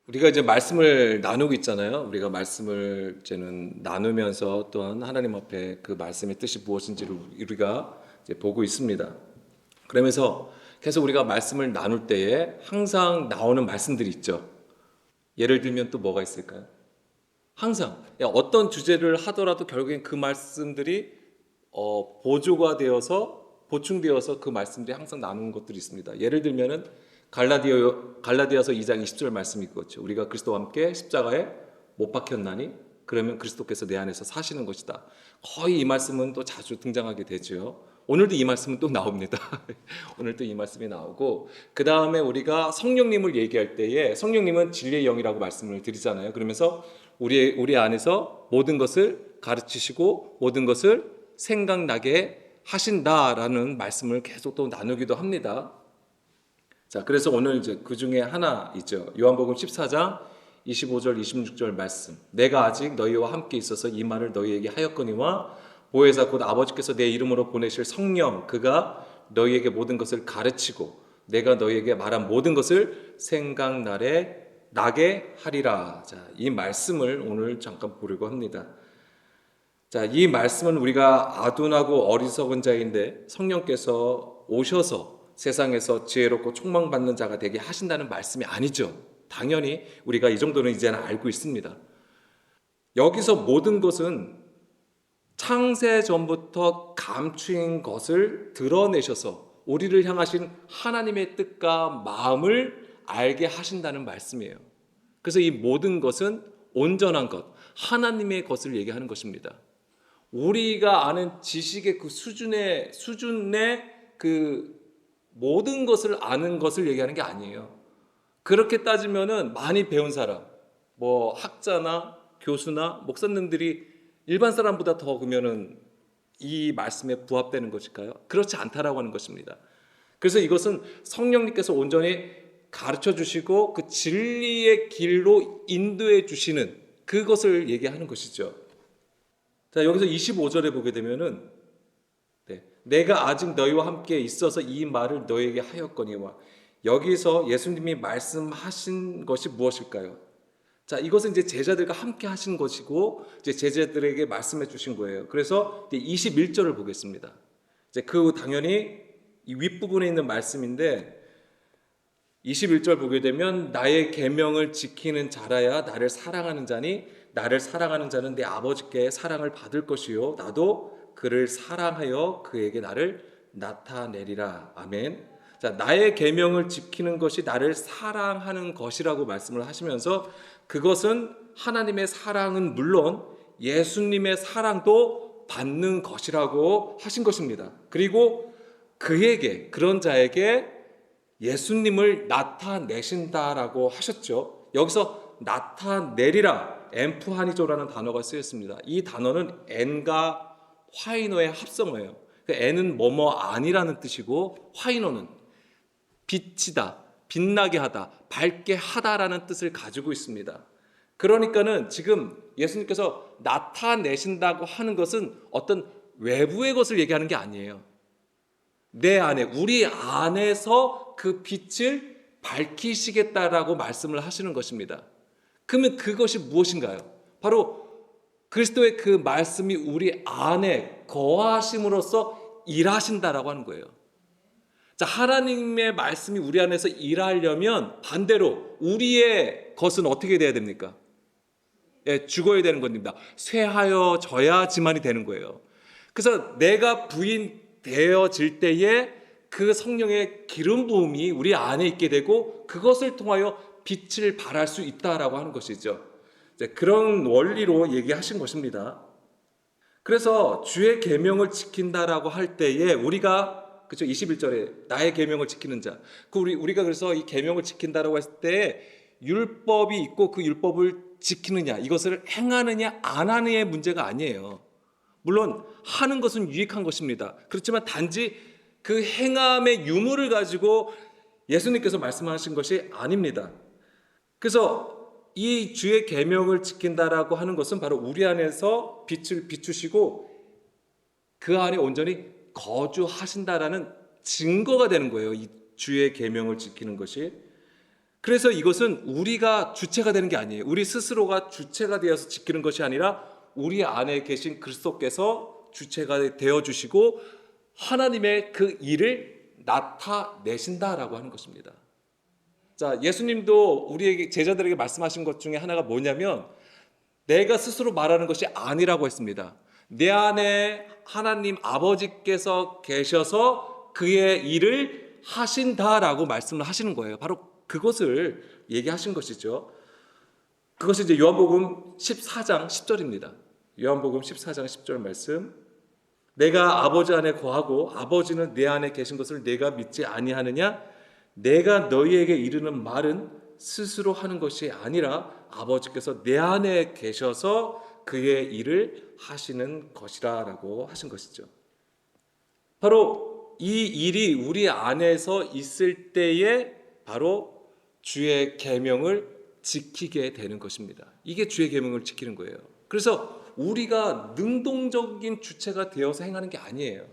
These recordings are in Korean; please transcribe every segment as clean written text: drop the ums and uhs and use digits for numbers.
우리가 이제 말씀을 나누고 있잖아요. 우리가 말씀을 이제는 나누면서 또한 하나님 앞에 그 말씀의 뜻이 무엇인지를 우리가 이제 보고 있습니다. 그러면서 계속 우리가 말씀을 나눌 때에 항상 나오는 말씀들이 있죠. 예를 들면 또 뭐가 있을까요? 항상 어떤 주제를 하더라도 결국엔 그 말씀들이 보조가 되어서 보충되어서 그 말씀들이 항상 나누는 것들이 있습니다. 예를 들면은 갈라디아서 2장 20절 말씀이 있겠죠. 우리가 그리스도와 함께 십자가에 못 박혔나니 그러면 그리스도께서 내 안에서 사시는 것이다. 거의 이 말씀은 또 자주 등장하게 되죠. 오늘도 이 말씀은 또 나옵니다. 오늘도 이 말씀이 나오고 그 다음에 우리가 성령님을 얘기할 때에 성령님은 진리의 영이라고 말씀을 드리잖아요. 그러면서 우리 안에서 모든 것을 가르치시고 모든 것을 생각나게 하신다라는 말씀을 계속 또 나누기도 합니다. 자, 그래서 오늘 이제 그 중에 하나 있죠. 요한복음 14장 25절 26절 말씀. 내가 아직 너희와 함께 있어서 이 말을 너희에게 하였거니와 보혜사 곧 아버지께서 내 이름으로 보내실 성령 그가 너희에게 모든 것을 가르치고 내가 너희에게 말한 모든 것을 생각나게 하리라. 자, 이 말씀을 오늘 잠깐 보려고 합니다. 자, 이 말씀은 우리가 아둔하고 어리석은 자인데 성령께서 오셔서 세상에서 지혜롭고 총망받는 자가 되게 하신다는 말씀이 아니죠. 당연히 우리가 이 정도는 이제는 알고 있습니다. 여기서 모든 것은 창세 전부터 감추인 것을 드러내셔서 우리를 향하신 하나님의 뜻과 마음을 알게 하신다는 말씀이에요. 그래서 이 모든 것은 온전한 것, 하나님의 것을 얘기하는 것입니다. 우리가 아는 지식의 그 수준의 그 모든 것을 아는 것을 얘기하는 게 아니에요. 그렇게 따지면은 많이 배운 사람, 뭐 학자나 교수나 목사님들이 일반 사람보다 더 그러면은 이 말씀에 부합되는 것일까요? 그렇지 않다라고 하는 것입니다. 그래서 이것은 성령님께서 온전히 가르쳐 주시고 그 진리의 길로 인도해 주시는 그것을 얘기하는 것이죠. 자, 여기서 25절에 보게 되면은 내가 아직 너희와 함께 있어서 이 말을 너희에게 하였거니와 여기서 예수님이 말씀하신 것이 무엇일까요? 자, 이것은 이제 제자들과 함께 하신 것이고 이제 제자들에게 말씀해 주신 거예요. 그래서 21절을 보겠습니다. 이제 그 당연히 이 윗부분에 있는 말씀인데 21절 보게 되면 나의 계명을 지키는 자라야 나를 사랑하는 자니 나를 사랑하는 자는 내 아버지께 사랑을 받을 것이요 나도 그를 사랑하여 그에게 나를 나타내리라. 아멘. 자, 나의 계명을 지키는 것이 나를 사랑하는 것이라고 말씀을 하시면서 그것은 하나님의 사랑은 물론 예수님의 사랑도 받는 것이라고 하신 것입니다. 그리고 그에게 그런 자에게 예수님을 나타내신다라고 하셨죠. 여기서 나타내리라 엠프하니조라는 단어가 쓰였습니다. 이 단어는 엔과 화이노의 합성어예요. 엔은 뭐뭐 아니라는 뜻이고 화이노는 빛이다, 빛나게 하다, 밝게 하다라는 뜻을 가지고 있습니다. 그러니까는 지금 예수님께서 나타내신다고 하는 것은 어떤 외부의 것을 얘기하는 게 아니에요. 내 안에, 우리 안에서 그 빛을 밝히시겠다라고 말씀을 하시는 것입니다. 그러면 그것이 무엇인가요? 바로 그리스도의 그 말씀이 우리 안에 거하심으로써 일하신다라고 하는 거예요. 자, 하나님의 말씀이 우리 안에서 일하려면 반대로 우리의 것은 어떻게 돼야 됩니까? 예, 죽어야 되는 겁니다. 쇠하여져야지만이 되는 거예요. 그래서 내가 부인되어질 때에 그 성령의 기름 부음이 우리 안에 있게 되고 그것을 통하여 빛을 발할 수 있다라고 하는 것이죠. 그런 원리로 얘기하신 것입니다. 그래서 주의 계명을 지킨다라고 할 때에 우리가 그죠 21절에 나의 계명을 지키는 자. 우리가 그래서 이 계명을 지킨다라고 했을 때 율법이 있고 그 율법을 지키느냐 이것을 행하느냐 안 하느냐의 문제가 아니에요. 물론 하는 것은 유익한 것입니다. 그렇지만 단지 그 행함의 유무를 가지고 예수님께서 말씀하신 것이 아닙니다. 그래서 이 주의 계명을 지킨다라고 하는 것은 바로 우리 안에서 빛을 비추시고 그 안에 온전히 거주하신다라는 증거가 되는 거예요. 이 주의 계명을 지키는 것이. 그래서 이것은 우리가 주체가 되는 게 아니에요. 우리 스스로가 주체가 되어서 지키는 것이 아니라 우리 안에 계신 그리스도께서 주체가 되어 주시고 하나님의 그 일을 나타내신다라고 하는 것입니다. 자, 예수님도 우리에게 제자들에게 말씀하신 것 중에 하나가 뭐냐면 내가 스스로 말하는 것이 아니라고 했습니다. 내 안에 하나님 아버지께서 계셔서 그의 일을 하신다라고 말씀을 하시는 거예요. 바로 그것을 얘기하신 것이죠. 그것이 이제 요한복음 14장 10절입니다. 요한복음 14장 10절 말씀. 내가 아버지 안에 거하고 아버지는 내 안에 계신 것을 내가 믿지 아니하느냐? 내가 너희에게 이르는 말은 스스로 하는 것이 아니라 아버지께서 내 안에 계셔서 그의 일을 하시는 것이라고 하신 것이죠. 바로 이 일이 우리 안에서 있을 때에 바로 주의 계명을 지키게 되는 것입니다. 이게 주의 계명을 지키는 거예요. 그래서 우리가 능동적인 주체가 되어서 행하는 게 아니에요.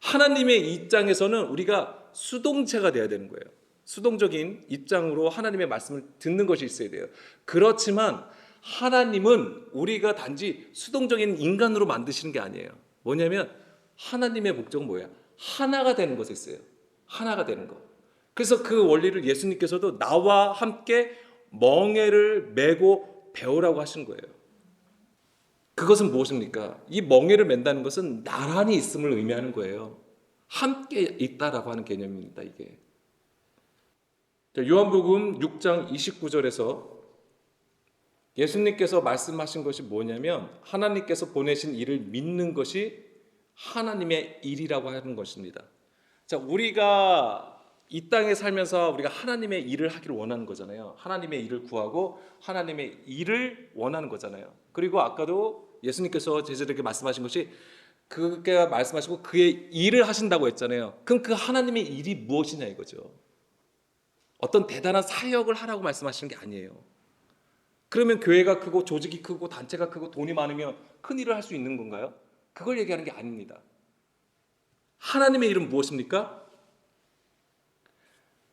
하나님의 입장에서는 우리가 수동체가 되어야 되는 거예요. 수동적인 입장으로 하나님의 말씀을 듣는 것이 있어야 돼요. 그렇지만 하나님은 우리가 단지 수동적인 인간으로 만드시는 게 아니에요. 뭐냐면 하나님의 목적은 뭐야? 하나가 되는 것에 있어요. 하나가 되는 것. 그래서 그 원리를 예수님께서도 나와 함께 멍에를 메고 배우라고 하신 거예요. 그것은 무엇입니까? 이 멍에를 맨다는 것은 나란히 있음을 의미하는 거예요. 함께 있다라고 하는 개념입니다. 이게. 요한복음 6장 29절에서 예수님께서 말씀하신 것이 뭐냐면 하나님께서 보내신 일을 믿는 것이 하나님의 일이라고 하는 것입니다. 자, 우리가 이 땅에 살면서 우리가 하나님의 일을 하기를 원하는 거잖아요. 하나님의 일을 구하고 하나님의 일을 원하는 거잖아요. 그리고 아까도 예수님께서 제자들에게 말씀하신 것이 그가 말씀하시고 그의 일을 하신다고 했잖아요. 그럼 그 하나님의 일이 무엇이냐 이거죠. 어떤 대단한 사역을 하라고 말씀하시는 게 아니에요. 그러면 교회가 크고 조직이 크고 단체가 크고 돈이 많으면 큰 일을 할 수 있는 건가요? 그걸 얘기하는 게 아닙니다. 하나님의 일은 무엇입니까?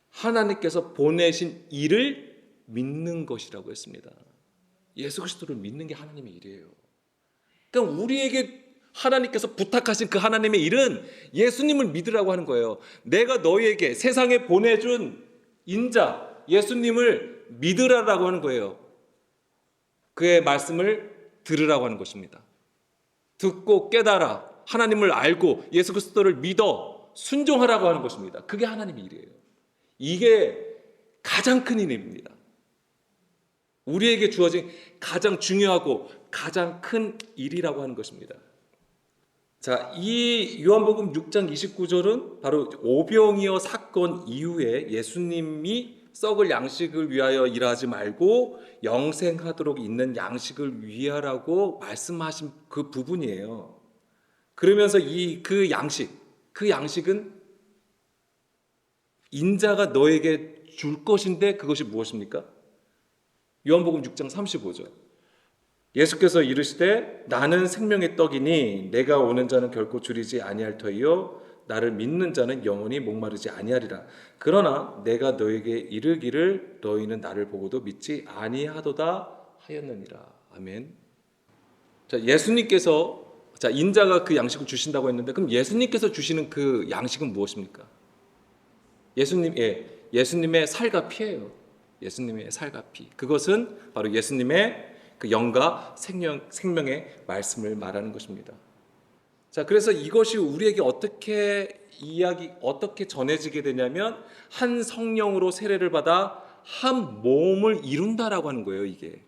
하나님께서 보내신 일을 믿는 것이라고 했습니다. 예수 그리스도를 믿는 게 하나님의 일이에요. 그러니까 우리에게 하나님께서 부탁하신 그 하나님의 일은 예수님을 믿으라고 하는 거예요. 내가 너희에게 세상에 보내준 인자 예수님을 믿으라고 하는 거예요. 그의 말씀을 들으라고 하는 것입니다. 듣고 깨달아 하나님을 알고 예수 그리스도를 믿어 순종하라고 하는 것입니다. 그게 하나님의 일이에요. 이게 가장 큰 일입니다. 우리에게 주어진 가장 중요하고 가장 큰 일이라고 하는 것입니다. 자, 이 요한복음 6장 29절은 바로 오병이어 사건 이후에 예수님이 썩을 양식을 위하여 일하지 말고 영생하도록 있는 양식을 위하라고 말씀하신 그 부분이에요. 그러면서 그 양식은 인자가 너에게 줄 것인데 그것이 무엇입니까? 요한복음 6장 35절. 예수께서 이르시되 나는 생명의 떡이니 내가 오는 자는 결코 줄이지 아니할 터이요 나를 믿는 자는 영원히 목마르지 아니하리라. 그러나 내가 너에게 이르기를 너희는 나를 보고도 믿지 아니하도다 하였느니라. 아멘. 자, 예수님께서 인자가 그 양식을 주신다고 했는데 그럼 예수님께서 주시는 그 양식은 무엇입니까? 예수님의 살과 피예요. 예수님의 살과 피. 그것은 바로 예수님의 그 영과 생명의 말씀을 말하는 것입니다. 자, 그래서 이것이 우리에게 어떻게 전해지게 되냐면 한 성령으로 세례를 받아 한 몸을 이룬다라고 하는 거예요. 이게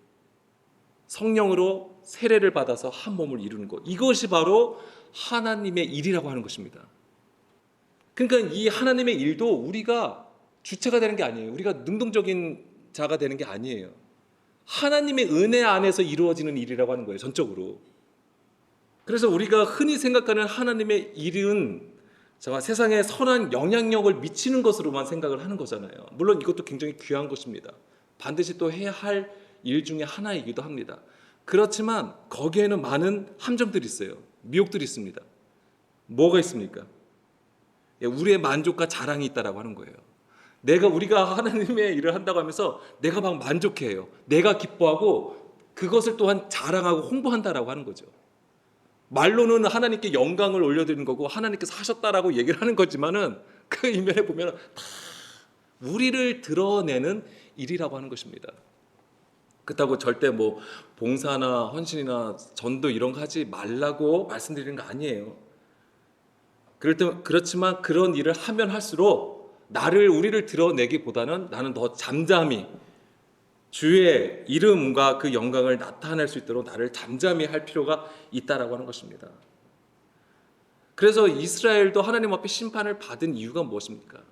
성령으로 세례를 받아서 한 몸을 이루는 것. 이것이 바로 하나님의 일이라고 하는 것입니다. 그러니까 이 하나님의 일도 우리가 주체가 되는 게 아니에요. 우리가 능동적인 자가 되는 게 아니에요. 하나님의 은혜 안에서 이루어지는 일이라고 하는 거예요. 전적으로. 그래서 우리가 흔히 생각하는 하나님의 일은 세상에 선한 영향력을 미치는 것으로만 생각을 하는 거잖아요. 물론 이것도 굉장히 귀한 것입니다. 반드시 또 해야 할 일 중에 하나이기도 합니다. 그렇지만 거기에는 많은 함정들이 있어요. 미혹들이 있습니다. 뭐가 있습니까? 우리의 만족과 자랑이 있다라고 하는 거예요. 우리가 하나님의 일을 한다고 하면서 내가 막 만족해요. 내가 기뻐하고 그것을 또한 자랑하고 홍보한다라고 하는 거죠. 말로는 하나님께 영광을 올려드리는 거고 하나님께서 하셨다라고 얘기를 하는 거지만은 그 이면에 보면 다 우리를 드러내는 일이라고 하는 것입니다. 그렇다고 절대 뭐 봉사나 헌신이나 전도 이런 거 하지 말라고 말씀드리는 거 아니에요. 그렇지만 그런 일을 하면 할수록 우리를 드러내기보다는 나는 더 잠잠히 주의 이름과 그 영광을 나타낼 수 있도록 나를 잠잠히 할 필요가 있다라고 하는 것입니다. 그래서 이스라엘도 하나님 앞에 심판을 받은 이유가 무엇입니까?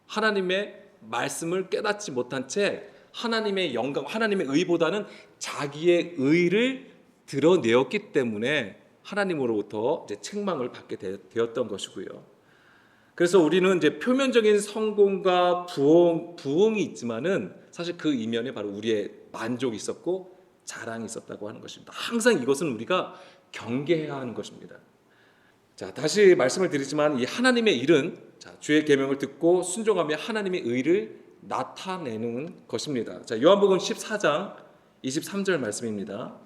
하나님의 말씀을 깨닫지 못한 채 하나님의 영광, 하나님의 의보다는 자기의 의를 드러내었기 때문에 하나님으로부터 이제 책망을 받게 되었던 것이고요. 그래서 우리는 이제 표면적인 성공과 부흥이 있지만은 사실 그 이면에 바로 우리의 만족이 있었고 자랑이 있었다고 하는 것입니다. 항상 이것은 우리가 경계해야 하는 것입니다. 자, 다시 말씀을 드리지만 이 하나님의 일은 주의 계명을 듣고 순종하며 하나님의 의를 나타내는 것입니다. 자, 요한복음 14장 23절 말씀입니다.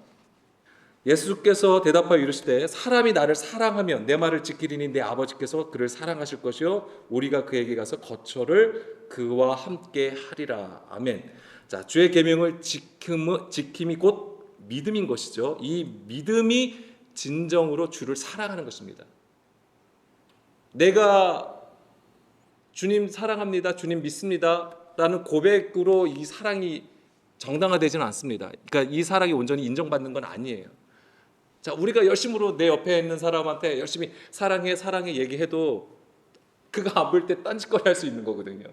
예수께서 대답하여 이르시되 사람이 나를 사랑하면 내 말을 지키리니 내 아버지께서 그를 사랑하실 것이요 우리가 그에게 가서 거처를 그와 함께 하리라. 아멘. 자, 주의 계명을 지킴이 곧 믿음인 것이죠. 이 믿음이 진정으로 주를 사랑하는 것입니다. 내가 주님 사랑합니다, 주님 믿습니다 라는 고백으로 이 사랑이 정당화되지는 않습니다. 그러니까 이 사랑이 온전히 인정받는 건 아니에요. 자, 우리가 열심으로 내 옆에 있는 사람한테 열심히 사랑해 사랑해 얘기해도 그가 안 볼 때 딴짓거리 할 수 있는 거거든요.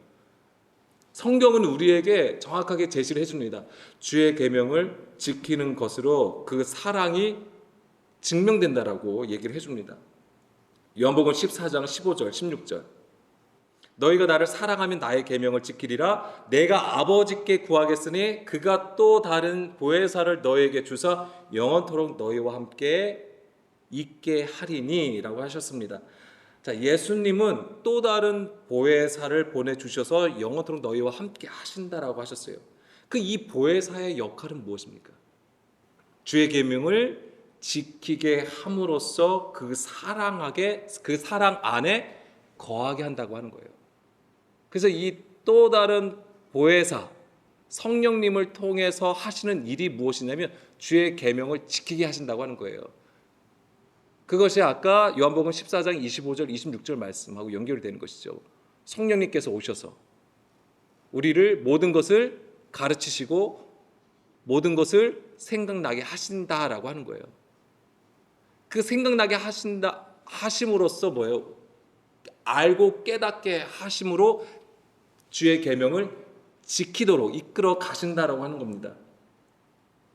성경은 우리에게 정확하게 제시를 해줍니다. 주의 계명을 지키는 것으로 그 사랑이 증명된다라고 얘기를 해줍니다. 요한복음 14장 15절 16절 너희가 나를 사랑하면 나의 계명을 지키리라. 내가 아버지께 구하겠으니 그가 또 다른 보혜사를 너희에게 주사 영원토록 너희와 함께 있게 하리니 라고 하셨습니다. 자, 예수님은 또 다른 보혜사를 보내주셔서 영원토록 너희와 함께 하신다라고 하셨어요. 이 보혜사의 역할은 무엇입니까? 주의 계명을 지키게 함으로써 그 사랑 안에 거하게 한다고 하는 거예요. 그래서 이 또 다른 보혜사 성령님을 통해서 하시는 일이 무엇이냐면 주의 계명을 지키게 하신다고 하는 거예요. 그것이 아까 요한복음 14장 25절 26절 말씀하고 연결이 되는 것이죠. 성령님께서 오셔서 우리를 모든 것을 가르치시고 모든 것을 생각나게 하신다라고 하는 거예요. 그 생각나게 하심으로써 뭐예요? 알고 깨닫게 하심으로 주의 계명을 지키도록 이끌어 가신다라고 하는 겁니다.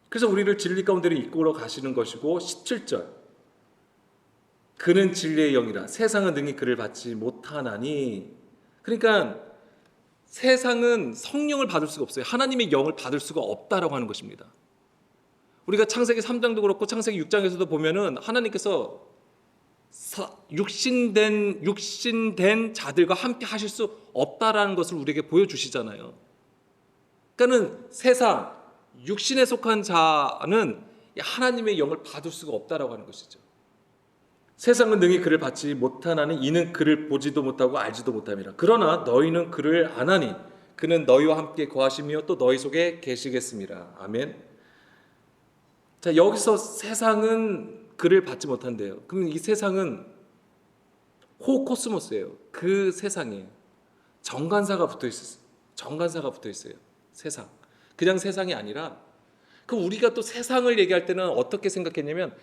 그래서 우리를 진리 가운데로 이끌어 가시는 것이고 17절 그는 진리의 영이라 세상은 능히 그를 받지 못하나니. 그러니까 세상은 성령을 받을 수가 없어요. 하나님의 영을 받을 수가 없다라고 하는 것입니다. 우리가 창세기 3장도 그렇고 창세기 6장에서도 보면은 하나님께서 육신된 자들과 함께 하실 수 없다라는 것을 우리에게 보여주시잖아요. 그러니까는 세상 육신에 속한 자는 하나님의 영을 받을 수가 없다라고 하는 것이죠. 세상은 능히 그를 받지 못하나니 이는 그를 보지도 못하고 알지도 못함이라. 그러나 너희는 그를 아나니 그는 너희와 함께 거하시며 또 너희 속에 계시겠습니다. 아멘. 자, 여기서 세상은 그를 받지 못한대요. 그럼 이 세상은 호코스모스예요. 그 세상에 정관사가 붙어 있어요. 정관사가 붙어 있어요. 세상. 그냥 세상이 아니라 그럼 우리가 또 세상을 얘기할 때는 어떻게 생각했냐면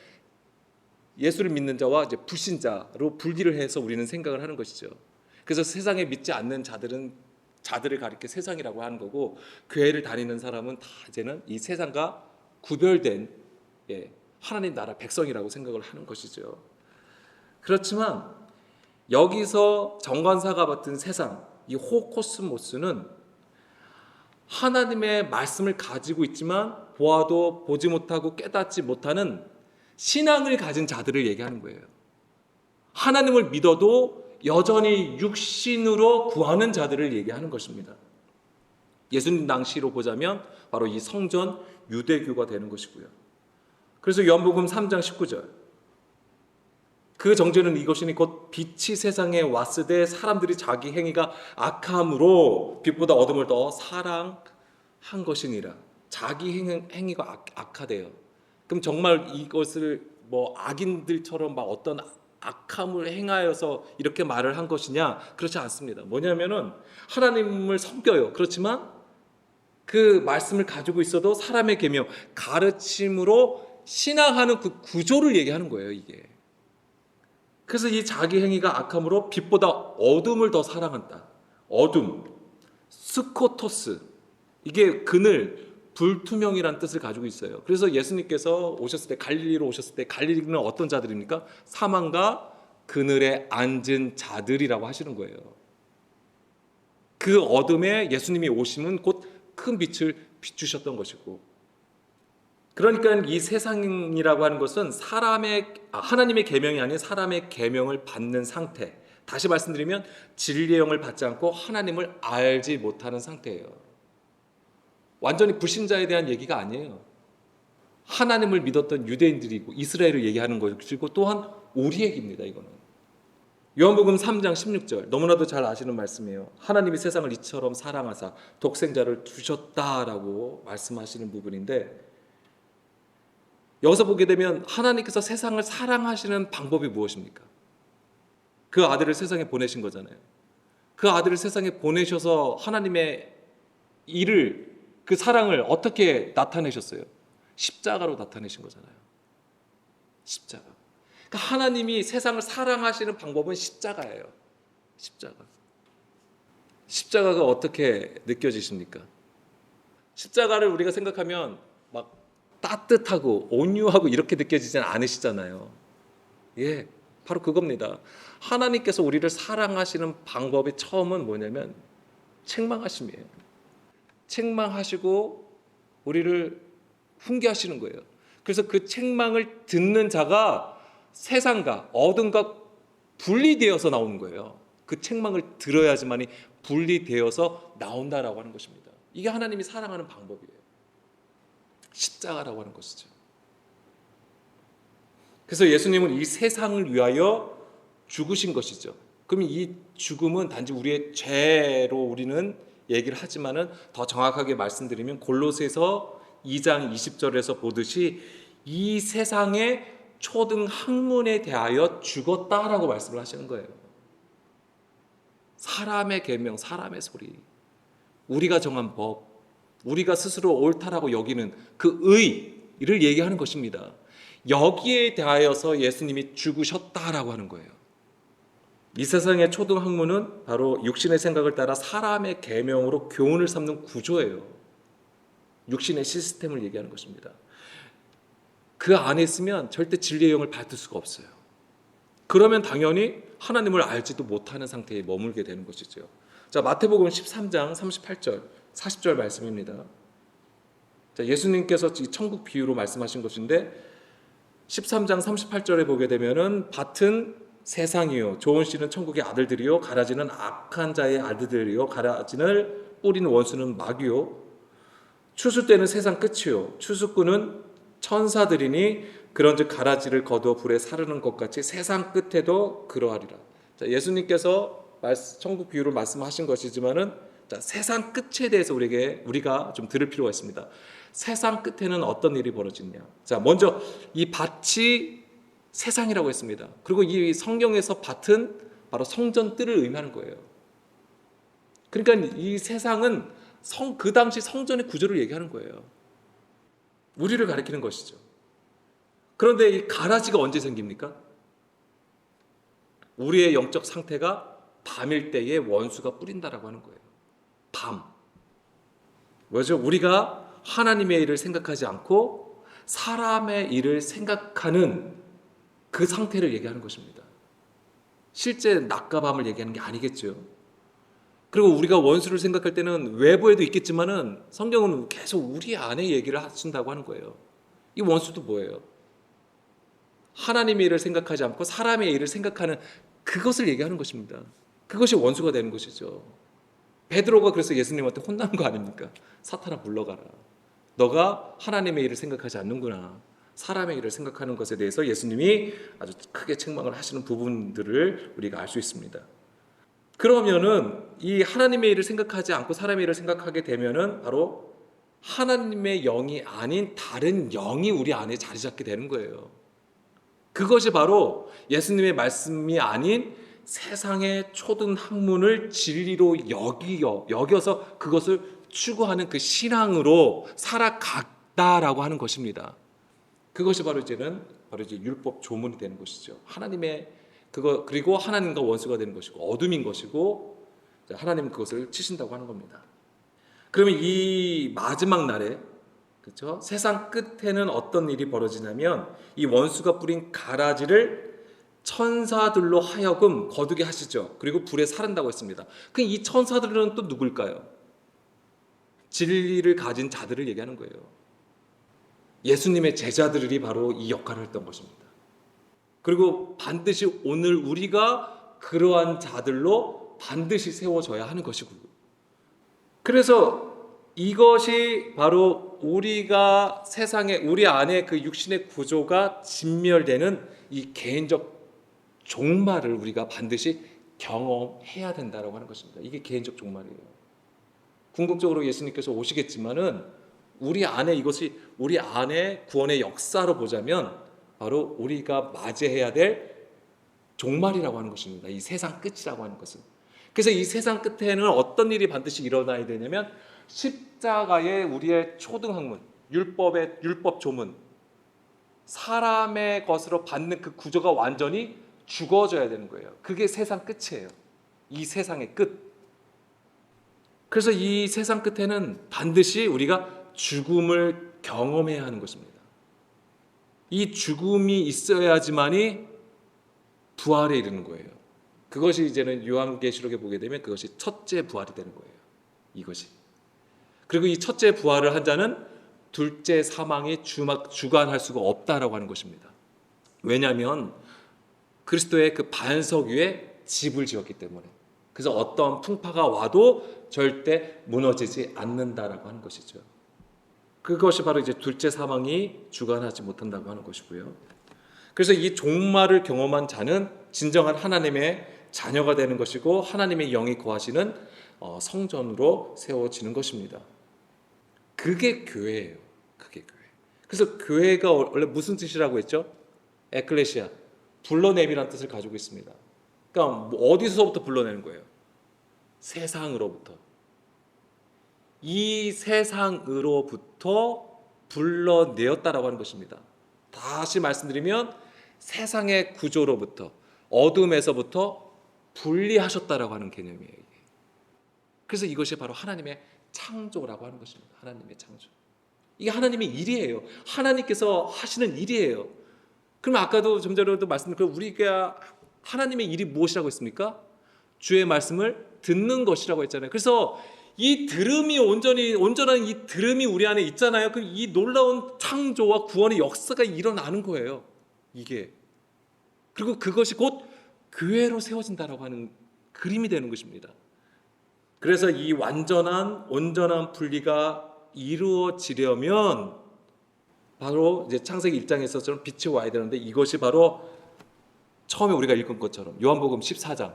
예수를 믿는 자와 이제 불신자로 분리를 해서 우리는 생각을 하는 것이죠. 그래서 세상에 믿지 않는 자들을 가리켜 세상이라고 하는 거고 교회를 다니는 사람은 다 이제는 이 세상과 구별된 하나님 나라 백성이라고 생각을 하는 것이죠. 그렇지만 여기서 정관사가 맡은 세상, 이 호코스모스는 하나님의 말씀을 가지고 있지만 보아도 보지 못하고 깨닫지 못하는 신앙을 가진 자들을 얘기하는 거예요. 하나님을 믿어도 여전히 육신으로 구하는 자들을 얘기하는 것입니다. 예수님 당시로 보자면 바로 이 성전 유대교가 되는 것이고요. 그래서 요한복음 3장 19절, 그 정죄는 이것이니 곧 빛이 세상에 왔으되 사람들이 자기 행위가 악함으로 빛보다 어둠을 더 사랑한 것이니라. 자기 행위가 악하대요. 그럼 정말 이것을 뭐 악인들처럼 막 어떤 악함을 행하여서 이렇게 말을 한 것이냐? 그렇지 않습니다. 뭐냐면은 하나님을 섬겨요. 그렇지만 그 말씀을 가지고 있어도 사람의 계명, 가르침으로 신앙하는 그 구조를 얘기하는 거예요, 이게. 그래서 이 자기 행위가 악함으로 빛보다 어둠을 더 사랑한다. 어둠, 스코토스, 이게 그늘, 불투명이라는 뜻을 가지고 있어요. 그래서 예수님께서 오셨을 때, 갈릴리로 오셨을 때, 갈릴리는 어떤 자들입니까? 사망과 그늘에 앉은 자들이라고 하시는 거예요. 그 어둠에 예수님이 오심은 곧 큰 빛을 비추셨던 것이고, 그러니까 이 세상이라고 하는 것은 하나님의 계명이 아닌 사람의 계명을 받는 상태. 다시 말씀드리면 진리의 영을 받지 않고 하나님을 알지 못하는 상태예요. 완전히 불신자에 대한 얘기가 아니에요. 하나님을 믿었던 유대인들이고 이스라엘을 얘기하는 것이고 또한 우리 얘기입니다. 이거는 요한복음 3장 16절, 너무나도 잘 아시는 말씀이에요. 하나님이 세상을 이처럼 사랑하사 독생자를 두셨다라고 말씀하시는 부분인데, 여기서 보게 되면 하나님께서 세상을 사랑하시는 방법이 무엇입니까? 그 아들을 세상에 보내신 거잖아요. 그 아들을 세상에 보내셔서 하나님의 일을, 그 사랑을 어떻게 나타내셨어요? 십자가로 나타내신 거잖아요. 십자가. 그러니까 하나님이 세상을 사랑하시는 방법은 십자가예요. 십자가. 십자가가 어떻게 느껴지십니까? 십자가를 우리가 생각하면 막 따뜻하고 온유하고 이렇게 느껴지진 않으시잖아요. 예, 바로 그겁니다. 하나님께서 우리를 사랑하시는 방법의 처음은 뭐냐면 책망하심이에요. 책망하시고 우리를 훈계하시는 거예요. 그래서 그 책망을 듣는 자가 세상과 어둠과 분리되어서 나오는 거예요. 그 책망을 들어야지만이 분리되어서 나온다라고 하는 것입니다. 이게 하나님이 사랑하는 방법이에요. 십자가라고 하는 것이죠. 그래서 예수님은 이 세상을 위하여 죽으신 것이죠. 그럼 이 죽음은 단지 우리의 죄로 우리는 얘기를 하지만은 더 정확하게 말씀드리면 골로새서 2장 20절에서 보듯이 이 세상의 초등 학문에 대하여 죽었다라고 말씀을 하시는 거예요. 사람의 계명, 사람의 소리, 우리가 정한 법, 우리가 스스로 옳다라고 여기는 그 의를 얘기하는 것입니다. 여기에 대하여서 예수님이 죽으셨다라고 하는 거예요. 이 세상의 초등 학문은 바로 육신의 생각을 따라 사람의 계명으로 교훈을 삼는 구조예요. 육신의 시스템을 얘기하는 것입니다. 그 안에 있으면 절대 진리의 영을 받을 수가 없어요. 그러면 당연히 하나님을 알지도 못하는 상태에 머물게 되는 것이죠. 자, 마태복음 13장 38절 40절 말씀입니다. 자, 예수님께서 이 천국 비유로 말씀하신 것인데 13장 38절에 보게 되면은 밭은 세상이요, 좋은 씨는 천국의 아들들이요, 가라지는 악한 자의 아들들이요, 가라지를 뿌리는 원수는 마귀요, 추수 때는 세상 끝이요, 추수꾼은 천사들이니 그런즉 가라지를 거두어 불에 사르는 것 같이 세상 끝에도 그러하리라. 자, 예수님께서 천국 비유를 말씀하신 것이지만은, 자, 세상 끝에 대해서 우리가 좀 들을 필요가 있습니다. 세상 끝에는 어떤 일이 벌어지냐? 자, 먼저 이 밭이 세상이라고 했습니다. 그리고 이 성경에서 밭은 바로 성전 뜰을 의미하는 거예요. 그러니까 이 세상은 그 당시 성전의 구조를 얘기하는 거예요. 우리를 가리키는 것이죠. 그런데 이 가라지가 언제 생깁니까? 우리의 영적 상태가 밤일 때에 원수가 뿌린다라고 하는 거예요. 밤. 뭐죠? 우리가 하나님의 일을 생각하지 않고 사람의 일을 생각하는 그 상태를 얘기하는 것입니다. 실제 낮과 밤을 얘기하는 게 아니겠죠. 그리고 우리가 원수를 생각할 때는 외부에도 있겠지만은 성경은 계속 우리 안에 얘기를 하신다고 하는 거예요. 이 원수도 뭐예요? 하나님의 일을 생각하지 않고 사람의 일을 생각하는 그것을 얘기하는 것입니다. 그것이 원수가 되는 것이죠. 베드로가 그래서 예수님한테 혼난 거 아닙니까? 사탄아 물러가라. 너가 하나님의 일을 생각하지 않는구나. 사람의 일을 생각하는 것에 대해서 예수님이 아주 크게 책망을 하시는 부분들을 우리가 알 수 있습니다. 그러면은 이 하나님의 일을 생각하지 않고 사람의 일을 생각하게 되면은 바로 하나님의 영이 아닌 다른 영이 우리 안에 자리 잡게 되는 거예요. 그것이 바로 예수님의 말씀이 아닌 세상의 초등 학문을 진리로 여겨서 그것을 추구하는 그 신앙으로 살아갔다라고 하는 것입니다. 그것이 바로 이제 율법 조문이 되는 것이죠. 하나님의 그거 그리고 하나님과 원수가 되는 것이고 어둠인 것이고 하나님은 그것을 치신다고 하는 겁니다. 그러면 이 마지막 날에 그렇죠? 세상 끝에는 어떤 일이 벌어지냐면 이 원수가 뿌린 가라지를 천사들로 하여금 거두게 하시죠. 그리고 불에 사른다고 했습니다. 그 이 천사들은 또 누굴까요? 진리를 가진 자들을 얘기하는 거예요. 예수님의 제자들이 바로 이 역할을 했던 것입니다. 그리고 반드시 오늘 우리가 그러한 자들로 반드시 세워져야 하는 것이고요. 그래서 이것이 바로 우리가 세상에 우리 안에 그 육신의 구조가 진멸되는 이 개인적 종말을 우리가 반드시 경험해야 된다고 하는 것입니다. 이게 개인적 종말이에요. 궁극적으로 예수님께서 오시겠지만은 우리 안에 이것이 우리 안에 구원의 역사로 보자면 바로 우리가 맞이해야 될 종말이라고 하는 것입니다. 이 세상 끝이라고 하는 것은. 그래서 이 세상 끝에는 어떤 일이 반드시 일어나야 되냐면 십자가의 우리의 초등학문, 율법 조문, 사람의 것으로 받는 그 구조가 완전히 죽어져야 되는 거예요. 그게 세상 끝이에요. 이 세상의 끝. 그래서 이 세상 끝에는 반드시 우리가 죽음을 경험해야 하는 것입니다. 이 죽음이 있어야지만이 부활에 이르는 거예요. 그것이 이제는 요한계시록에 보게 되면 그것이 첫째 부활이 되는 거예요. 이것이. 그리고 이 첫째 부활을 한 자는 둘째 사망이 주관할 수가 없다라고 하는 것입니다. 왜냐하면 그리스도의 그 반석 위에 집을 지었기 때문에. 그래서 어떤 풍파가 와도 절대 무너지지 않는다라고 하는 것이죠. 그것이 바로 이제 둘째 사망이 주관하지 못한다고 하는 것이고요. 그래서 이 종말을 경험한 자는 진정한 하나님의 자녀가 되는 것이고 하나님의 영이 거하시는 성전으로 세워지는 것입니다. 그게 교회예요. 그게 교회. 그래서 교회가 원래 무슨 뜻이라고 했죠? 에클레시아, 불러냄이라는 뜻을 가지고 있습니다. 그러니까 어디서부터 불러내는 거예요? 세상으로부터. 이 세상으로부터 불러내었다라고 하는 것입니다. 다시 말씀드리면 세상의 구조로부터 어둠에서부터 분리하셨다라고 하는 개념이에요. 이게. 그래서 이것이 바로 하나님의 창조라고 하는 것입니다. 하나님의 창조. 이게 하나님의 일이에요. 하나님께서 하시는 일이에요. 그럼 아까도 좀 전에도 말씀드렸고 우리가 하나님의 일이 무엇이라고 했습니까? 주의 말씀을 듣는 것이라고 했잖아요. 그래서 이 들음이 온전한 이 들음이 우리 안에 있잖아요. 그 이 놀라운 창조와 구원의 역사가 일어나는 거예요. 이게. 그리고 그것이 곧 교회로 세워진다라고 하는 그림이 되는 것입니다. 그래서 이 온전한 분리가 이루어지려면 바로 이제 창세기 1장에서처럼 빛이 와야 되는데 이것이 바로 처음에 우리가 읽은 것처럼 요한복음 14장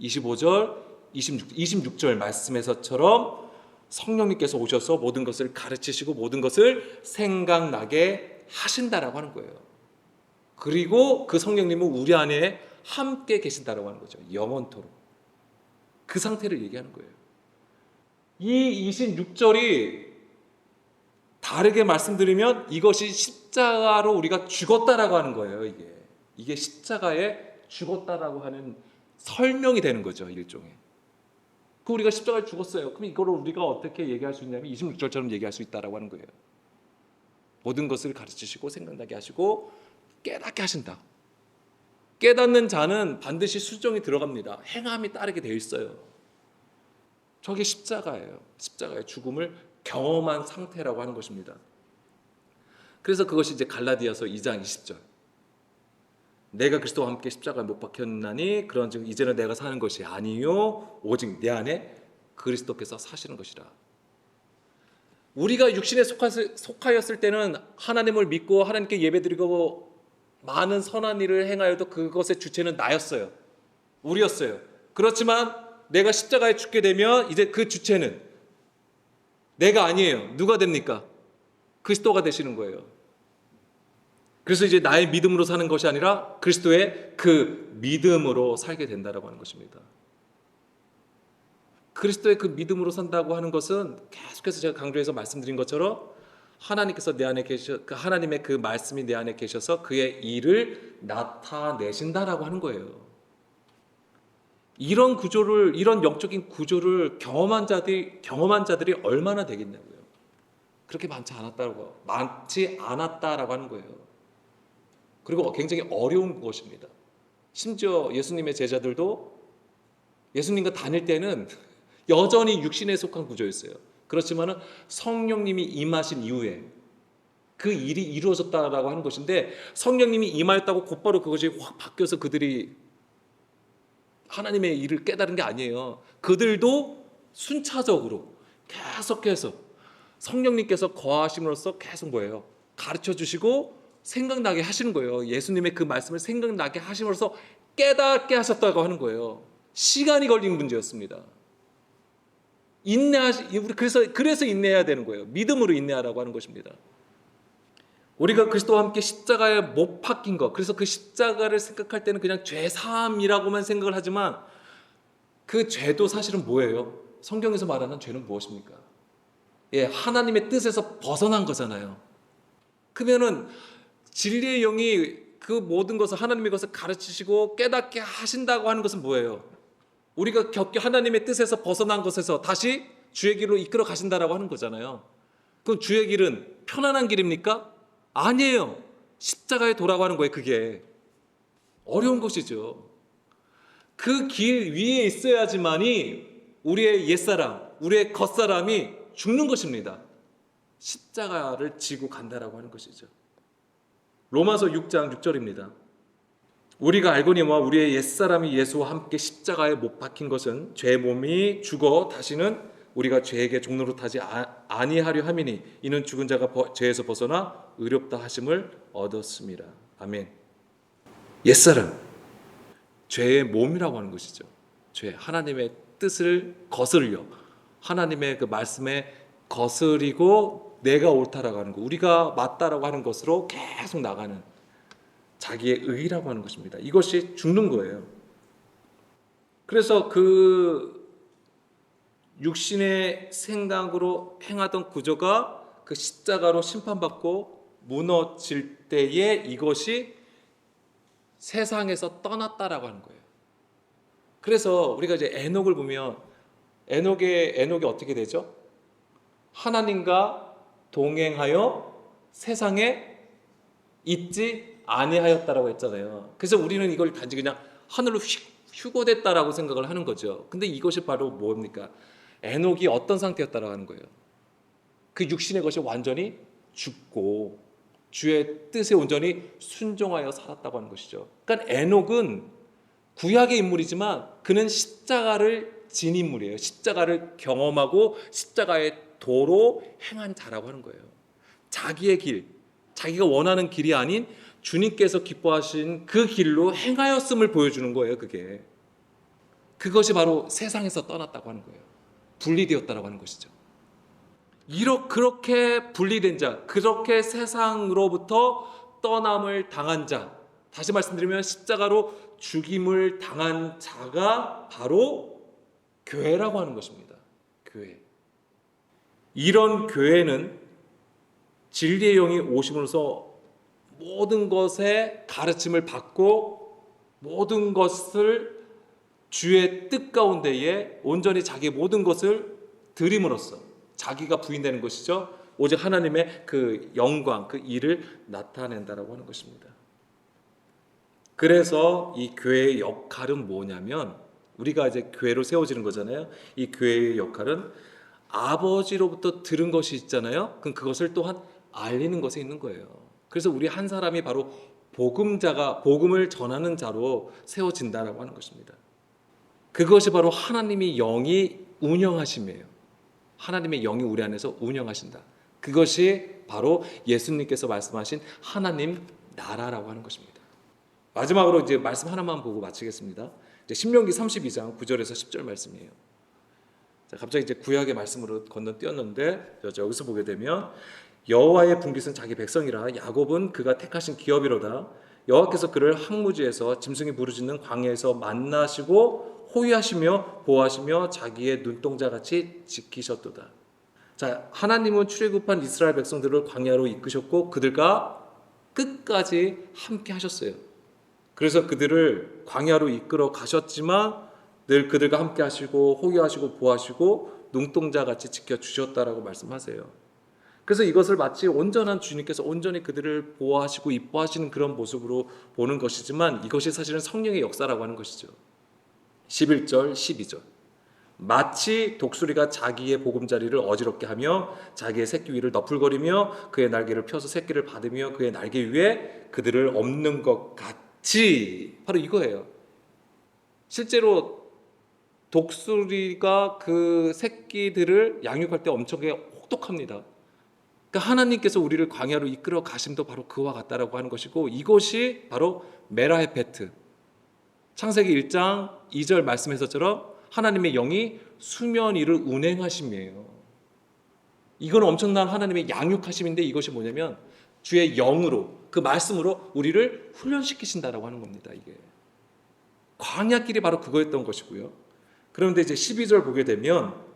25절 26절 말씀에서처럼 성령님께서 오셔서 모든 것을 가르치시고 모든 것을 생각나게 하신다라고 하는 거예요. 그리고 그 성령님은 우리 안에 함께 계신다라고 하는 거죠. 영원토록. 그 상태를 얘기하는 거예요. 이 26절이 다르게 말씀드리면 이것이 십자가로 우리가 죽었다라고 하는 거예요. 이게 십자가에 죽었다라고 하는 설명이 되는 거죠. 일종의. 그 우리가 십자가에 죽었어요. 그럼 이거를 우리가 어떻게 얘기할 수 있냐면 26절처럼 얘기할 수 있다라고 하는 거예요. 모든 것을 가르치시고 생각나게 하시고 깨닫게 하신다. 깨닫는 자는 반드시 수정이 들어갑니다. 행함이 따르게 되어 있어요. 저게 십자가예요. 십자가의 죽음을 경험한 상태라고 하는 것입니다. 그래서 그것이 이제 갈라디아서 2장 20절. 내가 그리스도와 함께 십자가에 못 박혔나니 그런즉 이제는 내가 사는 것이 아니요 오직 내 안에 그리스도께서 사시는 것이라. 우리가 육신에 속하였을 때는 하나님을 믿고 하나님께 예배드리고 많은 선한 일을 행하여도 그것의 주체는 나였어요. 우리였어요. 그렇지만 내가 십자가에 죽게 되면 이제 그 주체는 내가 아니에요. 누가 됩니까? 그리스도가 되시는 거예요. 그래서 이제 나의 믿음으로 사는 것이 아니라 그리스도의 그 믿음으로 살게 된다라고 하는 것입니다. 그리스도의 그 믿음으로 산다고 하는 것은 계속해서 제가 강조해서 말씀드린 것처럼 하나님께서 내 안에 계셔, 하나님의 그 말씀이 내 안에 계셔서 그의 일을 나타내신다라고 하는 거예요. 이런 구조를, 이런 영적인 구조를 경험한 자들이 얼마나 되겠냐고요. 그렇게 많지 않았다라고 하는 거예요. 그리고 굉장히 어려운 것입니다. 심지어 예수님의 제자들도 예수님과 다닐 때는 여전히 육신에 속한 구조였어요. 그렇지만은 성령님이 임하신 이후에 그 일이 이루어졌다라고 하는 것인데, 성령님이 임하였다고 곧바로 그것이 확 바뀌어서 그들이 하나님의 일을 깨달은 게 아니에요. 그들도 순차적으로 계속해서 성령님께서 거하심으로써 계속 뭐예요? 가르쳐 주시고 생각나게 하시는 거예요. 예수님의 그 말씀을 생각나게 하심으로써 깨닫게 하셨다고 하는 거예요. 시간이 걸린 문제였습니다. 그래서 인내해야 되는 거예요. 믿음으로 인내하라고 하는 것입니다. 우리가 그리스도와 함께 십자가에 못 박힌 것, 그래서 그 십자가를 생각할 때는 그냥 죄사함이라고만 생각을 하지만 그 죄도 사실은 뭐예요? 성경에서 말하는 죄는 무엇입니까? 하나님의 뜻에서 벗어난 거잖아요. 그러면은 진리의 영이 그 모든 것을, 하나님의 것을 가르치시고 깨닫게 하신다고 하는 것은 뭐예요? 우리가 하나님의 뜻에서 벗어난 것에서 다시 주의 길로 이끌어 가신다라고 하는 거잖아요. 그럼 주의 길은 편안한 길입니까? 아니에요. 십자가에 돌아가는 거예요. 그게 어려운 것이죠. 그 길 위에 있어야지만이 우리의 옛사람, 우리의 겉사람이 죽는 것입니다. 십자가를 지고 간다라고 하는 것이죠. 로마서 6장 6절입니다. 우리가 알거니와 우리의 옛사람이 예수와 함께 십자가에 못 박힌 것은 죄 몸이 죽어 다시는 우리가 죄에게 종로로 타지 아니하려 함이니 이는 죽은 자가 죄에서 벗어나 의롭다 하심을 얻었습니다. 아멘. 옛사람, 죄의 몸이라고 하는 것이죠. 죄, 하나님의 뜻을 거스르려 하나님의 그 말씀에 거스리고 내가 옳다라고 하는 것, 우리가 맞다라고 하는 것으로 계속 나가는 자기의 의라고 하는 것입니다. 이것이 죽는 거예요. 그래서 그 육신의 생각으로 행하던 구조가 그 십자가로 심판받고 무너질 때에 이것이 세상에서 떠났다라고 하는 거예요. 그래서 우리가 이제 에녹을 보면 에녹이 어떻게 되죠? 하나님과 동행하여 세상에 있지 아니하였다라고 했잖아요. 그래서 우리는 이걸 단지 그냥 하늘로 휴거됐다라고 생각을 하는 거죠. 근데 이것이 바로 뭡니까? 에녹이 어떤 상태였다라고 하는 거예요. 그 육신의 것이 완전히 죽고 주의 뜻에 온전히 순종하여 살았다고 하는 것이죠. 그러니까 에녹은 구약의 인물이지만 그는 십자가를 진 인물이에요. 십자가를 경험하고 십자가의 도로 행한 자라고 하는 거예요. 자기의 길, 자기가 원하는 길이 아닌 주님께서 기뻐하신 그 길로 행하였음을 보여주는 거예요. 그것이 바로 세상에서 떠났다고 하는 거예요. 분리되었다라고 하는 것이죠. 그렇게 분리된 자, 그렇게 세상으로부터 떠남을 당한 자, 다시 말씀드리면 십자가로 죽임을 당한 자가 바로 교회라고 하는 것입니다. 교회. 이런 교회는 진리의 영이 오심으로써 모든 것의 가르침을 받고 모든 것을 주의 뜻 가운데에 온전히 자기의 모든 것을 드림으로써 자기가 부인되는 것이죠. 오직 하나님의 그 영광, 그 일을 나타낸다라고 하는 것입니다. 그래서 이 교회의 역할은 뭐냐면, 우리가 이제 교회로 세워지는 거잖아요. 이 교회의 역할은 아버지로부터 들은 것이 있잖아요. 그럼 그것을 또한 알리는 것에 있는 거예요. 그래서 우리 한 사람이 바로 복음자가 복음을 전하는 자로 세워진다라고 하는 것입니다. 그것이 바로 하나님의 영이 운영하심이에요. 하나님의 영이 우리 안에서 운영하신다. 그것이 바로 예수님께서 말씀하신 하나님 나라라고 하는 것입니다. 마지막으로 이제 말씀 하나만 보고 마치겠습니다. 이제 신명기 32장 9절에서 10절 말씀이에요. 자, 갑자기 이제 구약의 말씀으로 건너뛰었는데 여기서 보게 되면 여호와의 분깃은 자기 백성이라 야곱은 그가 택하신 기업이로다. 여호와께서 그를 항무지에서 짐승이 부르짖는 광야에서 만나시고 호위하시며 보호하시며 자기의 눈동자같이 지키셨도다. 자, 하나님은 출애굽한 이스라엘 백성들을 광야로 이끄셨고 그들과 끝까지 함께 하셨어요. 그래서 그들을 광야로 이끌어 가셨지만 늘 그들과 함께 하시고 호위하시고 보호하시고 눈동자같이 지켜주셨다라고 말씀하세요. 그래서 이것을 마치 온전한 주님께서 온전히 그들을 보호하시고 이뻐하시는 그런 모습으로 보는 것이지만 이것이 사실은 성령의 역사라고 하는 것이죠. 11절 12절 마치 독수리가 자기의 보금자리를 어지럽게 하며 자기의 새끼 위를 너풀거리며 그의 날개를 펴서 새끼를 받으며 그의 날개 위에 그들을 엎는 것 같이 바로 이거예요. 실제로 독수리가 그 새끼들을 양육할 때 엄청나게 혹독합니다. 그러니까 하나님께서 우리를 광야로 이끌어 가심도 바로 그와 같다라고 하는 것이고 이것이 바로 메라의 베트 창세기 1장 2절 말씀에서처럼 하나님의 영이 수면 위를 운행하심이에요. 이건 엄청난 하나님의 양육하심인데 이것이 뭐냐면 주의 영으로 그 말씀으로 우리를 훈련시키신다라고 하는 겁니다. 이게 광야길이 바로 그거였던 것이고요. 그런데 이제 12절 보게 되면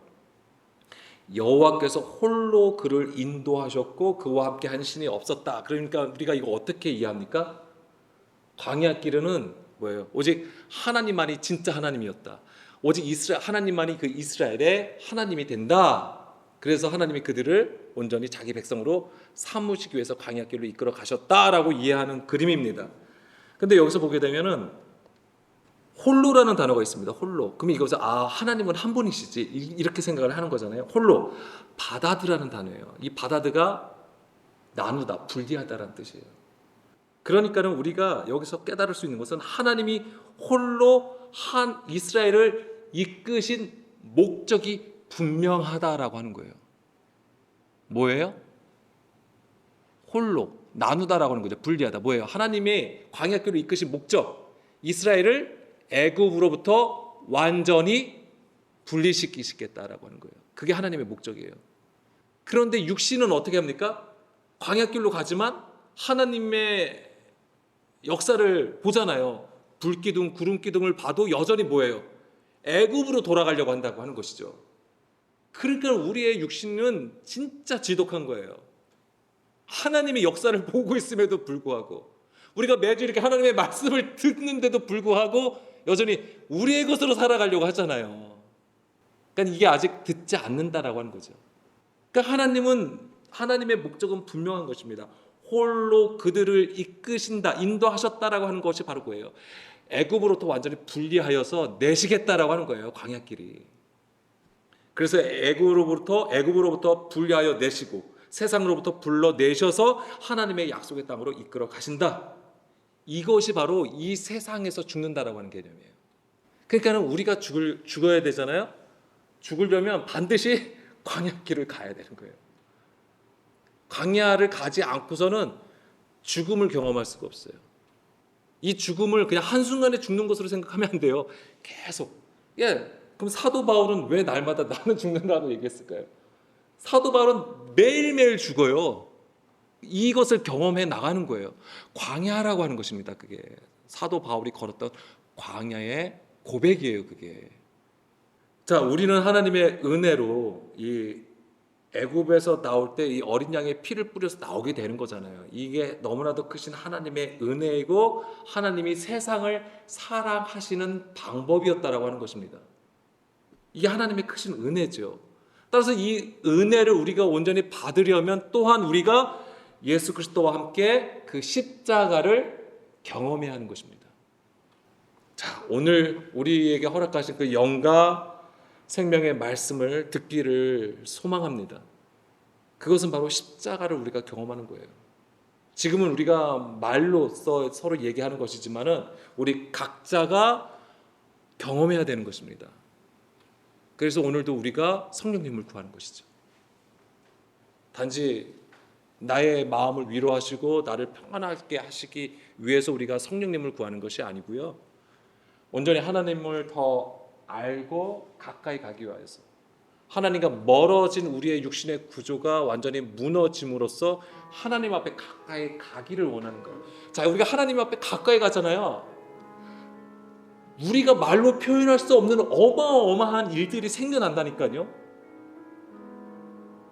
여호와께서 홀로 그를 인도하셨고 그와 함께 한 신이 없었다. 그러니까 우리가 이거 어떻게 이해합니까? 광야길은 뭐예요? 오직 하나님만이 진짜 하나님이었다. 오직 하나님만이 그 이스라엘의 하나님이 된다. 그래서 하나님이 그들을 온전히 자기 백성으로 삼으시기 위해서 광야길로 이끌어 가셨다라고 이해하는 그림입니다. 근데 여기서 보게 되면은 홀로라는 단어가 있습니다. 홀로. 그럼 이것은 하나님은 한 분이시지 이렇게 생각을 하는 거잖아요. 홀로. 바다드라는 단어예요. 이 바다드가 나누다, 분리하다라는 뜻이에요. 그러니까는 우리가 여기서 깨달을 수 있는 것은 하나님이 홀로 한 이스라엘을 이끄신 목적이 분명하다라고 하는 거예요. 뭐예요? 홀로 나누다라고 하는 거죠. 분리하다. 뭐예요? 하나님의 광야길로 이끄신 목적, 이스라엘을 애굽으로부터 완전히 분리시키시겠다라고 하는 거예요. 그게 하나님의 목적이에요. 그런데 육신은 어떻게 합니까? 광야길로 가지만 하나님의 역사를 보잖아요. 불기둥, 구름기둥을 봐도 여전히 뭐예요? 애굽으로 돌아가려고 한다고 하는 것이죠. 그러니까 우리의 육신은 진짜 지독한 거예요. 하나님의 역사를 보고 있음에도 불구하고 우리가 매주 이렇게 하나님의 말씀을 듣는데도 불구하고 여전히 우리의 것으로 살아가려고 하잖아요. 그러니까 이게 아직 듣지 않는다라고 하는 거죠. 그러니까 하나님의 목적은 분명한 것입니다. 홀로 그들을 이끄신다, 인도하셨다라고 하는 것이 바로 그거예요. 애굽으로부터 완전히 분리하여서 내시겠다라고 하는 거예요. 광야길이. 그래서 애굽으로부터 분리하여 내시고 세상으로부터 불러내셔서 하나님의 약속의 땅으로 이끌어 가신다. 이것이 바로 이 세상에서 죽는다라고 하는 개념이에요. 그러니까 우리가 죽어야 되잖아요. 죽으려면 반드시 광야길을 가야 되는 거예요. 광야를 가지 않고서는 죽음을 경험할 수가 없어요. 이 죽음을 그냥 한순간에 죽는 것으로 생각하면 안 돼요. 계속. 그럼 사도 바울은 왜 날마다 나는 죽는다고 얘기했을까요? 사도 바울은 매일매일 죽어요. 이것을 경험해 나가는 거예요. 광야라고 하는 것입니다. 그게 사도 바울이 걸었던 광야의 고백이에요. 그게. 자, 우리는 하나님의 은혜로 이 애굽에서 나올 때 이 어린 양의 피를 뿌려서 나오게 되는 거잖아요. 이게 너무나도 크신 하나님의 은혜이고 하나님이 세상을 사랑하시는 방법이었다라고 하는 것입니다. 이게 하나님의 크신 은혜죠. 따라서 이 은혜를 우리가 온전히 받으려면 또한 우리가 예수 그리스도와 함께 그 십자가를 경험해야 하는 것입니다. 자, 오늘 우리에게 허락하신 그 영과 생명의 말씀을 듣기를 소망합니다. 그것은 바로 십자가를 우리가 경험하는 거예요. 지금은 우리가 말로써 서로 얘기하는 것이지만은 우리 각자가 경험해야 되는 것입니다. 그래서 오늘도 우리가 성령님을 구하는 것이죠. 단지 나의 마음을 위로하시고 나를 평안하게 하시기 위해서 우리가 성령님을 구하는 것이 아니고요. 온전히 하나님을 더 알고 가까이 가기 위해서 하나님과 멀어진 우리의 육신의 구조가 완전히 무너짐으로써 하나님 앞에 가까이 가기를 원하는 거예요. 자, 우리가 하나님 앞에 가까이 가잖아요. 우리가 말로 표현할 수 없는 어마어마한 일들이 생겨난다니까요.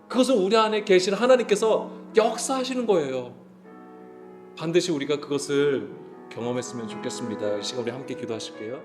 그것은 우리 안에 계신 하나님께서 역사하시는 거예요. 반드시 우리가 그것을 경험했으면 좋겠습니다. 이 시간 우리 함께 기도하실게요.